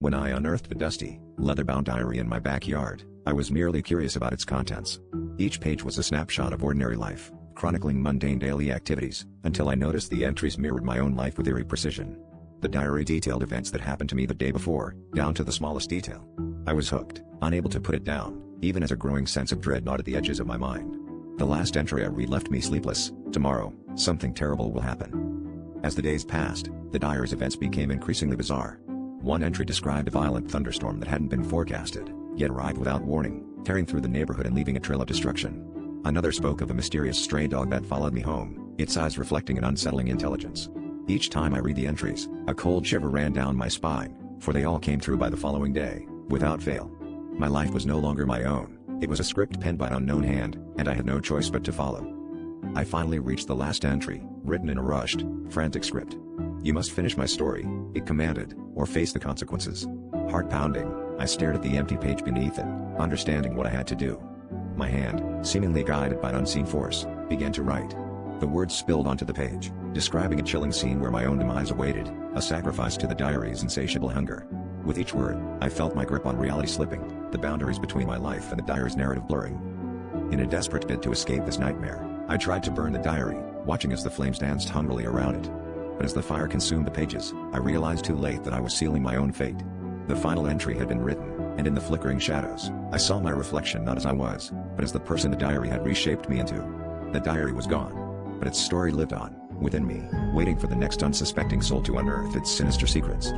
When I unearthed the dusty, leather-bound diary in my backyard, I was merely curious about its contents. Each page was a snapshot of ordinary life, chronicling mundane daily activities, until I noticed the entries mirrored my own life with eerie precision. The diary detailed events that happened to me the day before, down to the smallest detail. I was hooked, unable to put it down, even as a growing sense of dread gnawed at the edges of my mind. The last entry I read left me sleepless. Tomorrow, something terrible will happen. As the days passed, the diary's events became increasingly bizarre. One entry described a violent thunderstorm that hadn't been forecasted, yet arrived without warning, tearing through the neighborhood and leaving a trail of destruction. Another spoke of a mysterious stray dog that followed me home, its eyes reflecting an unsettling intelligence. Each time I read the entries, a cold shiver ran down my spine, for they all came true by the following day, without fail. My life was no longer my own, it was a script penned by an unknown hand, and I had no choice but to follow. I finally reached the last entry, written in a rushed, frantic script. "You must finish my story," it commanded, "or face the consequences." Heart pounding, I stared at the empty page beneath it, understanding what I had to do. My hand, seemingly guided by an unseen force, began to write. The words spilled onto the page, describing a chilling scene where my own demise awaited, a sacrifice to the diary's insatiable hunger. With each word, I felt my grip on reality slipping, the boundaries between my life and the diary's narrative blurring. In a desperate bid to escape this nightmare, I tried to burn the diary, watching as the flames danced hungrily around it. But as the fire consumed the pages, I realized too late that I was sealing my own fate. The final entry had been written, and in the flickering shadows, I saw my reflection not as I was, but as the person the diary had reshaped me into. The diary was gone, but its story lived on, within me, waiting for the next unsuspecting soul to unearth its sinister secrets.